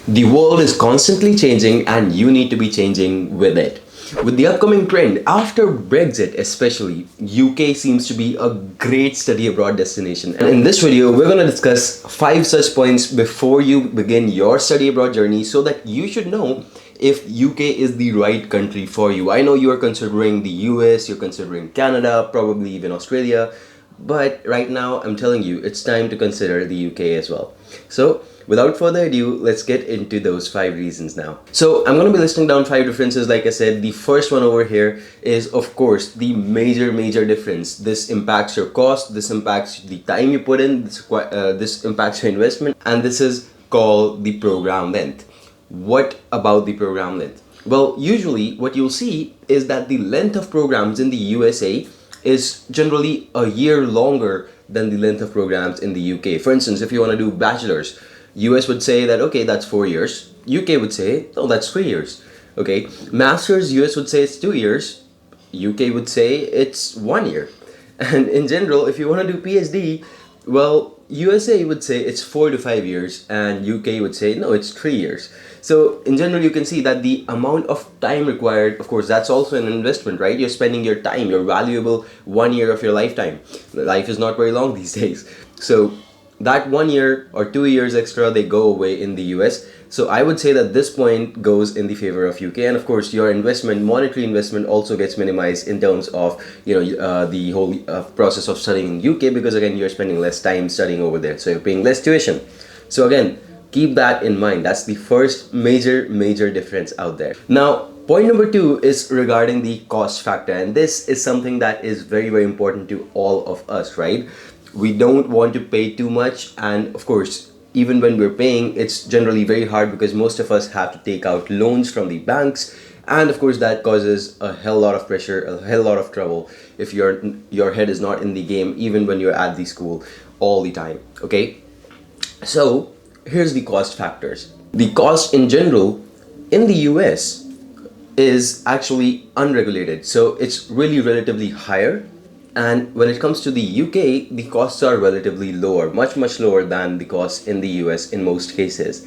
The world is constantly changing and you need to be changing with it. With the upcoming trend, after Brexit especially, UK seems to be a great study abroad destination. And in this video, we're going to discuss 5 such points before you begin your study abroad journey so that you should know if UK is the right country for you. I know you are considering the US, you're considering Canada, probably even Australia, but right now I'm telling you, it's time to consider the UK as well. So, without further ado, let's get into those 5 reasons now. So, I'm going to be listing down 5 differences. Like I said, the first one over here is, of course, the major difference. This impacts your cost, this impacts the time you put in, this impacts your investment, and this is called the program length. What about the program length? Well, usually what you'll see is that the length of programs in the USA is generally a year longer than the length of programs in the UK. For instance, if you want to do bachelor's, US would say that okay, that's 4 years. UK would say, oh, that's 3 years. Okay, masters, US would say it's 2 years. UK would say it's 1 year. And in general, if you want to do PhD, well, USA would say it's 4 to 5 years, and UK would say no, it's 3 years. So in general, you can see that the amount of time required, of course, that's also an investment, right? You're spending your time, your valuable 1 year of your lifetime. Life is not very long these days. So that 1 year or 2 years extra, they go away in the US. So I would say that this point goes in the favor of UK, and of course your investment, monetary investment, also gets minimized in terms of the whole process of studying in UK, because again you're spending less time studying over there, so you're paying less tuition. So again, keep that in mind. That's the first major difference out there. Now, point number 2 is regarding the cost factor, and this is something that is very important to all of us, right? We don't want to pay too much, and of course, even when we're paying, it's generally very hard because most of us have to take out loans from the banks, and of course that causes a hell lot of pressure, a hell lot of trouble if your head is not in the game, even when you're at the school all the time. Okay, so here's the cost factors. The cost in general in the US is actually unregulated, so it's really relatively higher. And when it comes to the UK, the costs are relatively lower, much lower than the costs in the US in most cases.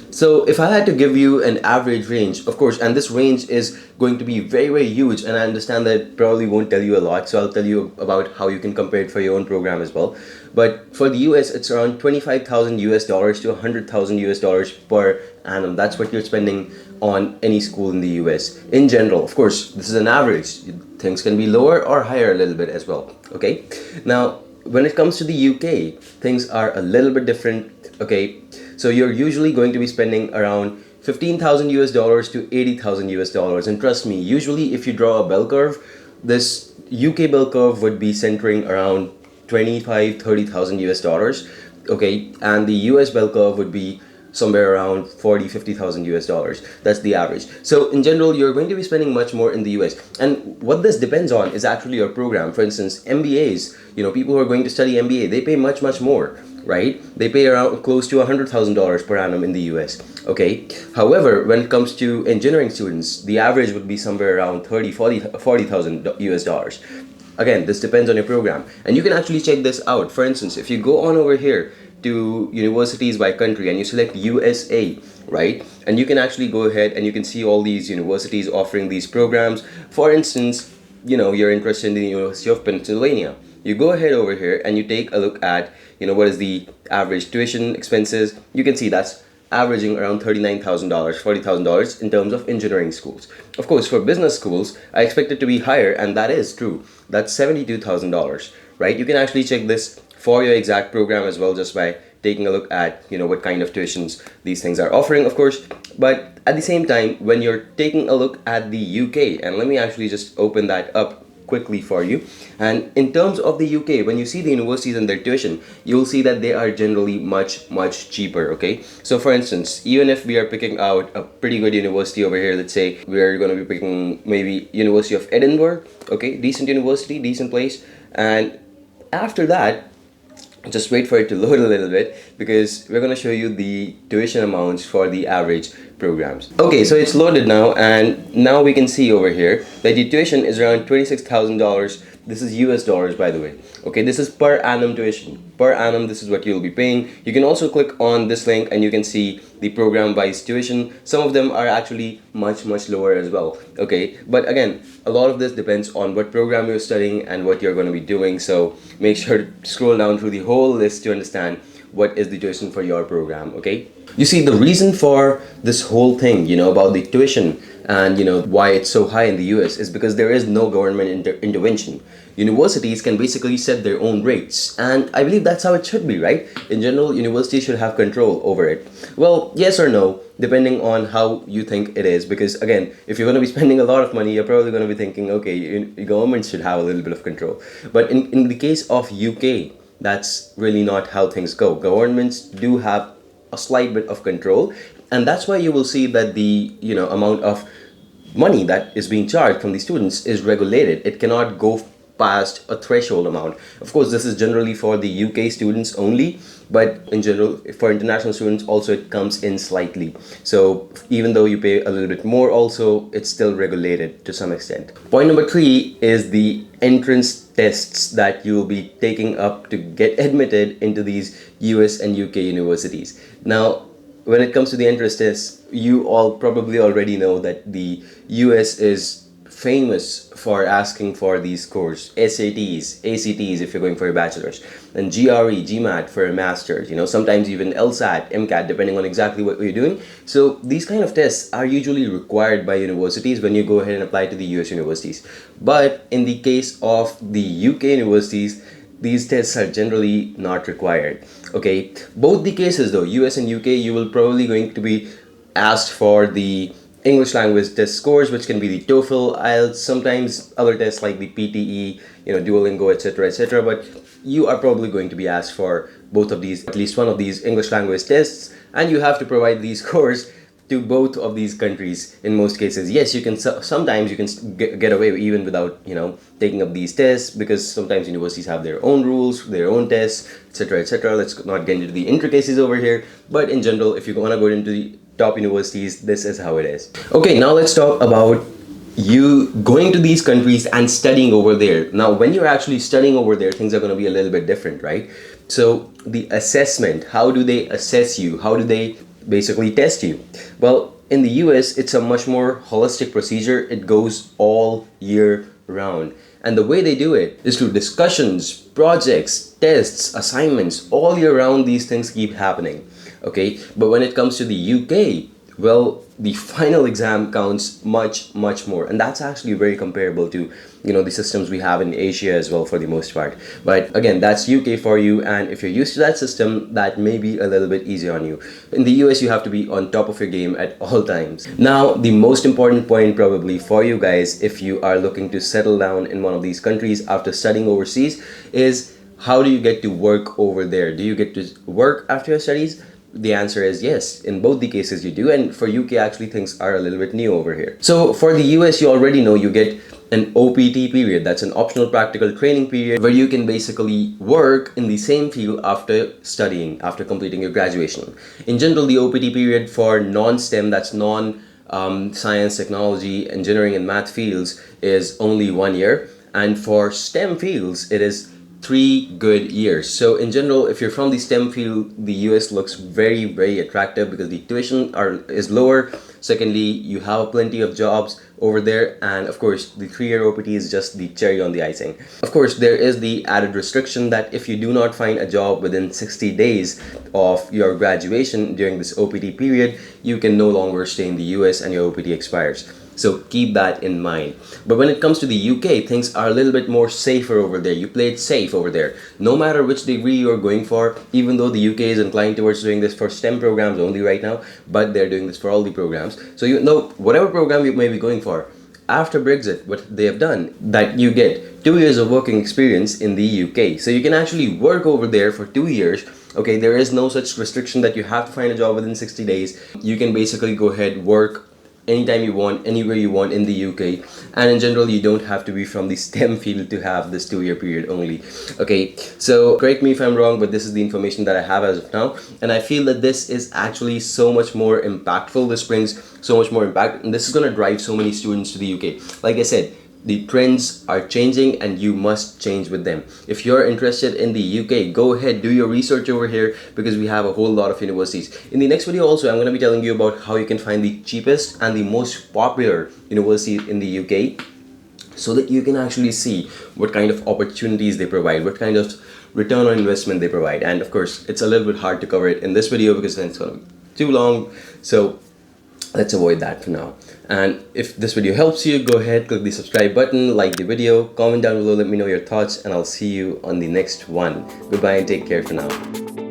So if I had to give you an average range, of course, and this range is going to be very huge, and I understand that probably won't tell you a lot, so I'll tell you about how you can compare it for your own program as well. But for the US, it's around 25,000 US dollars to 100,000 US dollars per annum. That's what you're spending on any school in the US in general. Of course, this is an average. Things can be lower or higher a little bit as well. Okay, now when it comes to the UK, things are a little bit different. Okay, so you're usually going to be spending around 15,000 US dollars to 80,000 US dollars, and trust me, usually if you draw a bell curve, this UK bell curve would be centering around 25,000-30,000 US dollars. Okay, and the US bell curve would be somewhere around 40,000-50,000 US dollars. That's the average. So in general, you're going to be spending much more in the US. And what this depends on is actually your program. For instance, MBAs, people who are going to study MBA, they pay much more, right? They pay around close to $100,000 per annum in the US. Okay. However, when it comes to engineering students, the average would be somewhere around 40,000 US dollars. Again, this depends on your program. And you can actually check this out. For instance, if you go on over here to universities by country and you select USA, right? And you can actually go ahead and you can see all these universities offering these programs. For instance, you're interested in the University of Pennsylvania. You go ahead over here and you take a look at, what is the average tuition expenses. You can see that's averaging around $39,000, $40,000 in terms of engineering schools. Of course, for business schools, I expect it to be higher, and that is true. That's $72,000, right? You can actually check this for your exact program as well, just by taking a look at what kind of tuitions these things are offering, of course. But at the same time, when you're taking a look at the UK, and let me actually just open that up quickly for you, and in terms of the UK, when you see the universities and their tuition, you'll see that they are generally much cheaper. Okay, so for instance, even if we are picking out a pretty good university over here, let's say we're going to be picking maybe University of Edinburgh, okay, decent university, decent place, and after that, just wait for it to load a little bit, because we're going to show you the tuition amounts for the average programs. Okay, so it's loaded now, and now we can see over here that the tuition is around $26,000 This is US dollars, by the way. Okay, this is per annum tuition. Per annum, this is what you'll be paying. You can also click on this link and you can see the program wise tuition. Some of them are actually much lower as well. Okay, but again, a lot of this depends on what program you're studying and what you're going to be doing. So make sure to scroll down through the whole list to understand what is the tuition for your program. Okay, you see, the reason for this whole thing, about the tuition and why it's so high in the US is because there is no government intervention. Universities can basically set their own rates, and I believe that's how it should be, right? In general, universities should have control over it. Well, yes or no, depending on how you think it is, because again, if you're going to be spending a lot of money, you're probably going to be thinking, okay, government should have a little bit of control. But in the case of UK, that's really not how things go. Governments do have a slight bit of control, and that's why you will see that the amount of money that is being charged from the students is regulated. It cannot go past a threshold amount. Of course, this is generally for the UK students only, but in general for international students also it comes in slightly. So even though you pay a little bit more, also it's still regulated to some extent. Point number 3 is the entrance tests that you will be taking up to get admitted into these US and UK universities. Now, when it comes to the entrance tests, you all probably already know that the US is famous for asking for these scores: SATs, ACTs if you're going for a bachelor's, and GRE, GMAT for a master's, sometimes even LSAT, MCAT, depending on exactly what you're doing. So these kind of tests are usually required by universities when you go ahead and apply to the US universities. But in the case of the UK universities, these tests are generally not required. Okay, both the cases though, US and UK, you will probably going to be asked for the English language test scores, which can be the TOEFL, IELTS, sometimes other tests like the PTE, Duolingo, etc., etc. But you are probably going to be asked for both of these, at least one of these English language tests, and you have to provide these scores to both of these countries in most cases. Yes, you can sometimes you can get away even without taking up these tests, because sometimes universities have their own rules, their own tests, etc., etc. Let's not get into the intricacies over here, but in general, if you want to go into the top universities, this is how it is. Okay, now let's talk about you going to these countries and studying over there. Now, when you're actually studying over there, things are going to be a little bit different, right? So the assessment, how do they assess you? How do they basically test you? Well, in the US, it's a much more holistic procedure. It goes all year round. And the way they do it is through discussions, projects, tests, assignments. All year round, these things keep happening. Okay, but when it comes to the UK, well, the final exam counts much more, and that's actually very comparable to the systems we have in Asia as well for the most part. But again, that's UK for you, and if you're used to that system, that may be a little bit easier on you. In the US, you have to be on top of your game at all times. Now, the most important point probably for you guys, if you are looking to settle down in one of these countries after studying overseas, is how do you get to work over there? Do you get to work after your studies? The answer is yes. In both the cases you do, and for UK actually things are a little bit new over here. So for the US, you already know you get an OPT period. That's an optional practical training period where you can basically work in the same field after studying, after completing your graduation. In general, the OPT period for non-STEM, that's science, technology, engineering and math fields, is only 1 year, and for STEM fields it is 3 good years. So in general, if you're from the STEM field, the US looks very attractive because the tuition is lower. Secondly, you have plenty of jobs over there, and of course the 3-year OPT is just the cherry on the icing. Of course, there is the added restriction that if you do not find a job within 60 days of your graduation during this OPT period, you can no longer stay in the US and your OPT expires. So keep that in mind. But when it comes to the UK, things are a little bit more safer over there. You play it safe over there. No matter which degree you're going for, even though the UK is inclined towards doing this for STEM programs only right now, but they're doing this for all the programs. So whatever program you may be going for, after Brexit, what they have done, that you get 2 years of working experience in the UK. So you can actually work over there for 2 years. Okay, there is no such restriction that you have to find a job within 60 days. You can basically go ahead, work anytime you want, anywhere you want in the UK, and in general you don't have to be from the STEM field to have this 2-year period only. Okay, so correct me if I'm wrong, but this is the information that I have as of now, and I feel that this is actually so much more impactful. This brings so much more impact, and this is going to drive so many students to the UK. Like I said, The trends are changing and you must change with them. If you're interested in the UK, go ahead, do your research over here, because we have a whole lot of universities. In the next video also, I'm going to be telling you about how you can find the cheapest and the most popular university in the UK, so that you can actually see what kind of opportunities they provide, what kind of return on investment they provide. And of course, it's a little bit hard to cover it in this video because then it's going to be too long. So let's avoid that for now. And if this video helps you, go ahead, click the subscribe button, like the video, comment down below, let me know your thoughts, and I'll see you on the next one. Goodbye and take care for now.